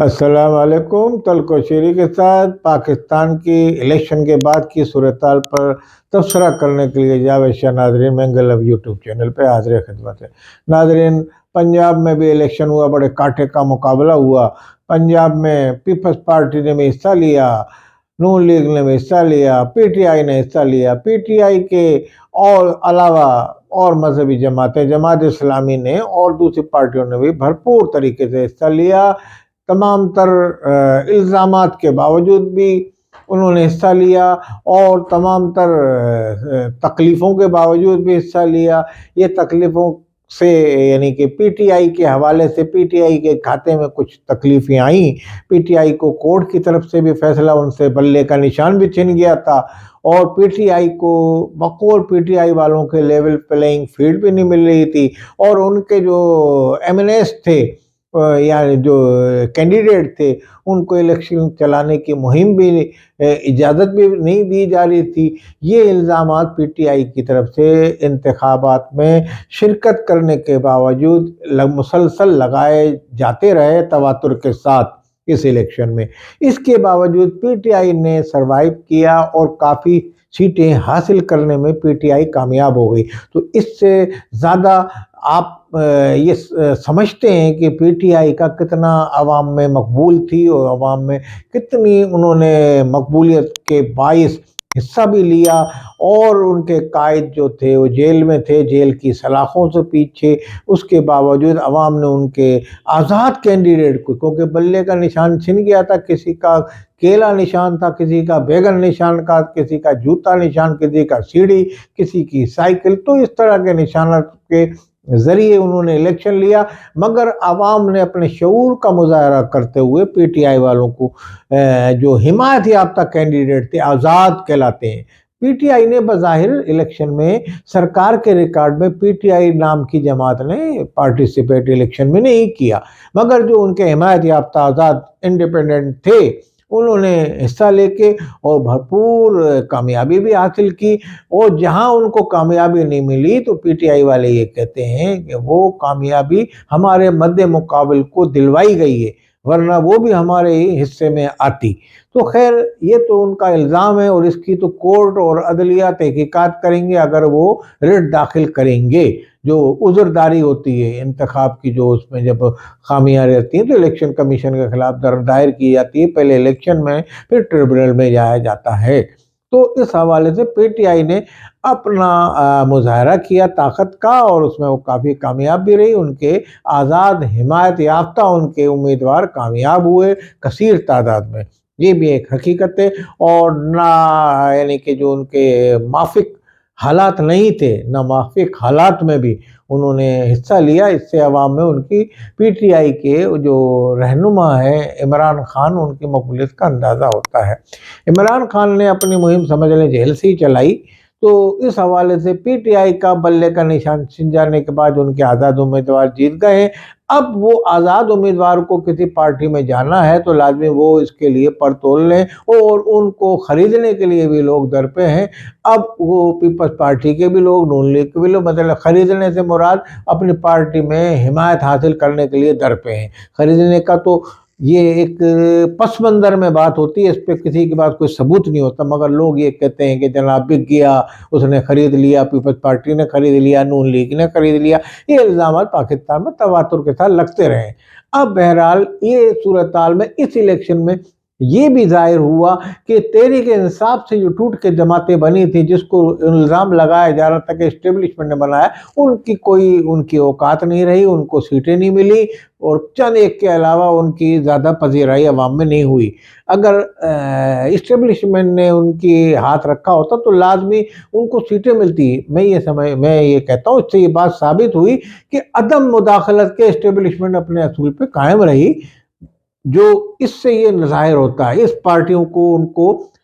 السلام علیکم۔ تلک و شیری کے ساتھ پاکستان کی الیکشن کے بعد کی صورتحال پر تبصرہ کرنے کے لیے جاوید شاہ ناظرین مینگل اب یوٹیوب چینل پہ حاضر خدمت ہے۔ ناظرین، پنجاب میں بھی الیکشن ہوا، بڑے کاٹے کا مقابلہ ہوا۔ پنجاب میں پیپلز پارٹی نے بھی حصہ لیا، نون لیگ نے بھی حصہ لیا، پی ٹی آئی نے حصہ لیا۔ پی ٹی آئی کے اور علاوہ اور مذہبی جماعتیں، جماعت اسلامی نے اور دوسری پارٹیوں نے بھی بھرپور طریقے سے حصہ لیا۔ تمام تر الزامات کے باوجود بھی انہوں نے حصہ لیا اور تمام تر تکلیفوں کے باوجود بھی حصہ لیا۔ یہ تکلیفوں سے یعنی کہ پی ٹی آئی کے حوالے سے پی ٹی آئی کے کھاتے میں کچھ تکلیفیں آئیں۔ پی ٹی آئی کو کورٹ کی طرف سے بھی فیصلہ، ان سے بلے کا نشان بھی چھن گیا تھا، اور پی ٹی آئی کو بقول پی ٹی آئی والوں کے لیول پلینگ فیلڈ بھی نہیں مل رہی تھی، اور ان کے جو ایم این ایس تھے یعنی جو کینڈیڈیٹ تھے، ان کو الیکشن چلانے کی مہم بھی اجازت بھی نہیں دی جا رہی تھی۔ یہ الزامات پی ٹی آئی کی طرف سے انتخابات میں شرکت کرنے کے باوجود مسلسل لگائے جاتے رہے تواتر کے ساتھ اس الیکشن میں۔ اس کے باوجود پی ٹی آئی نے سروائیو کیا اور کافی سیٹیں حاصل کرنے میں پی ٹی آئی کامیاب ہو گئی۔ تو اس سے زیادہ آپ یہ سمجھتے ہیں کہ پی ٹی آئی کا کتنا عوام میں مقبول تھی، اور عوام میں کتنی انہوں نے مقبولیت کے باعث حصہ بھی لیا، اور ان کے قائد جو تھے وہ جیل میں تھے، جیل کی سلاخوں سے پیچھے۔ اس کے باوجود عوام نے ان کے آزاد کینڈیڈیٹ کو، کیونکہ بلے کا نشان چھن گیا تھا، کسی کا کیلا نشان تھا، کسی کا بیگن نشان کا، کسی کا جوتا نشان، کسی کا سیڑھی، کسی کی سائیکل، تو اس طرح کے نشانات کے ذریعے انہوں نے الیکشن لیا۔ مگر عوام نے اپنے شعور کا مظاہرہ کرتے ہوئے پی ٹی آئی والوں کو جو حمایت یافتہ کینڈیڈیٹ تھے، آزاد کہلاتے ہیں۔ پی ٹی آئی نے بظاہر الیکشن میں سرکار کے ریکارڈ میں پی ٹی آئی نام کی جماعت نے پارٹیسپیٹ الیکشن میں نہیں کیا، مگر جو ان کے حمایت یافتہ آزاد انڈیپینڈنٹ تھے، انہوں نے حصہ لے کے اور بھرپور کامیابی بھی حاصل کی۔ اور جہاں ان کو کامیابی نہیں ملی تو پی ٹی آئی والے یہ کہتے ہیں کہ وہ کامیابی ہمارے مد مقابل کو دلوائی گئی ہے، ورنہ وہ بھی ہمارے ہی حصے میں آتی۔ تو خیر، یہ تو ان کا الزام ہے، اور اس کی تو کورٹ اور عدلیہ تحقیقات کریں گے اگر وہ رٹ داخل کریں گے۔ جو عذرداری ہوتی ہے انتخاب کی، جو اس میں جب خامیاں رہتی ہیں تو الیکشن کمیشن کے خلاف دائر کی جاتی ہے، پہلے الیکشن میں پھر ٹریبونل میں جایا جاتا ہے۔ تو اس حوالے سے پی ٹی آئی نے اپنا مظاہرہ کیا طاقت کا، اور اس میں وہ کافی کامیاب بھی رہی۔ ان کے آزاد حمایت یافتہ ان کے امیدوار کامیاب ہوئے کثیر تعداد میں، یہ بھی ایک حقیقت ہے۔ اور نہ یعنی کہ جو ان کے موافق حالات نہیں تھے، نہ موافق حالات میں بھی انہوں نے حصہ لیا۔ اس سے عوام میں ان کی پی ٹی آئی کے جو رہنما ہے عمران خان، ان کی مقبولیت کا اندازہ ہوتا ہے۔ عمران خان نے اپنی مہم سمجھ لیں جیل سے ہی چلائی، تو اس حوالے سے پی ٹی آئی کا بلے کا نشان چھن جانے کے بعد ان کے آزاد امیدوار جیت گئے ہیں۔ اب وہ آزاد امیدوار کو کسی پارٹی میں جانا ہے تو لازمی وہ اس کے لیے پر تول لیں، اور ان کو خریدنے کے لیے بھی لوگ در پہ ہیں۔ اب وہ پیپلز پارٹی کے بھی لوگ، نون لیگ کے بھی لوگ، مطلب خریدنے سے مراد اپنی پارٹی میں حمایت حاصل کرنے کے لیے در پہ ہیں۔ خریدنے کا تو یہ ایک پس منظر میں بات ہوتی ہے، اس پہ کسی کے پاس کوئی ثبوت نہیں ہوتا، مگر لوگ یہ کہتے ہیں کہ جناب بک گیا، اس نے خرید لیا، پیپلز پارٹی نے خرید لیا، نون لیگ نے خرید لیا۔ یہ الزامات پاکستان میں تواتر کے ساتھ لگتے رہے۔ اب بہرحال یہ صورتحال میں اس الیکشن میں یہ بھی ظاہر ہوا کہ تحریک انصاف سے جو ٹوٹ کے جماعتیں بنی تھی، جس کو الزام لگایا جا رہا تھا کہ اسٹیبلشمنٹ نے بنایا، ان کی اوقات نہیں رہی، ان کو سیٹیں نہیں ملی، اور چند ایک کے علاوہ ان کی زیادہ پذیرائی عوام میں نہیں ہوئی۔ اگر اسٹیبلشمنٹ نے ان کی ہاتھ رکھا ہوتا تو لازمی ان کو سیٹیں ملتی۔ میں یہ کہتا ہوں، اس سے یہ بات ثابت ہوئی کہ عدم مداخلت کے اسٹیبلشمنٹ اپنے اصول پہ قائم رہی۔ جو اس سے یہ ظاہر ہوتا ہے، اس پارٹیوں کو ان کو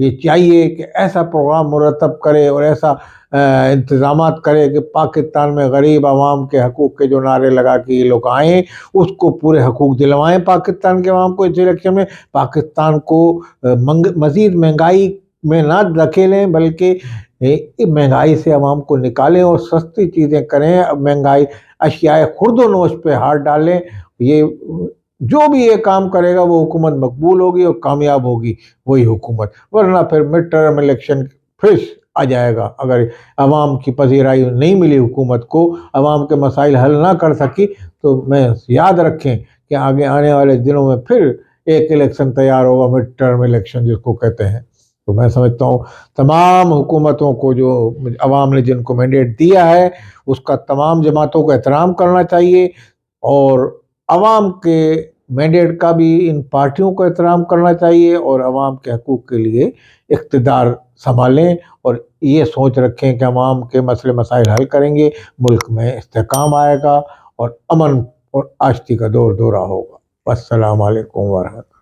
یہ چاہیے کہ ایسا پروگرام مرتب کرے اور ایسا انتظامات کرے کہ پاکستان میں غریب عوام کے حقوق کے جو نعرے لگا کے یہ لوگ آئیں اس کو پورے حقوق دلوائیں پاکستان کے عوام کو اس الیکشن میں، پاکستان کو مزید مہنگائی میں نہ دھکیلیں بلکہ مہنگائی سے عوام کو نکالیں اور سستی چیزیں کریں، مہنگائی اشیاء خرد و نوش پہ ہاتھ ڈالیں۔ یہ جو بھی یہ کام کرے گا وہ حکومت مقبول ہوگی اور کامیاب ہوگی وہی حکومت، ورنہ پھر مڈ ٹرم الیکشن پھر آ جائے گا۔ اگر عوام کی پذیرائی نہیں ملی حکومت کو، عوام کے مسائل حل نہ کر سکی، تو میں یاد رکھیں کہ آگے آنے والے دنوں میں پھر ایک الیکشن تیار ہوگا، مڈ ٹرم الیکشن جس کو کہتے ہیں۔ تو میں سمجھتا ہوں تمام حکومتوں کو جو عوام نے جن کو مینڈیٹ دیا ہے اس کا تمام جماعتوں کو احترام کرنا چاہیے، اور عوام کے مینڈیٹ کا بھی ان پارٹیوں کو احترام کرنا چاہیے، اور عوام کے حقوق کے لیے اقتدار سنبھالیں اور یہ سوچ رکھیں کہ عوام کے مسئلے مسائل حل کریں گے، ملک میں استحکام آئے گا اور امن اور آشتی کا دور دورہ ہوگا۔ السلام علیکم ورحمۃ اللہ۔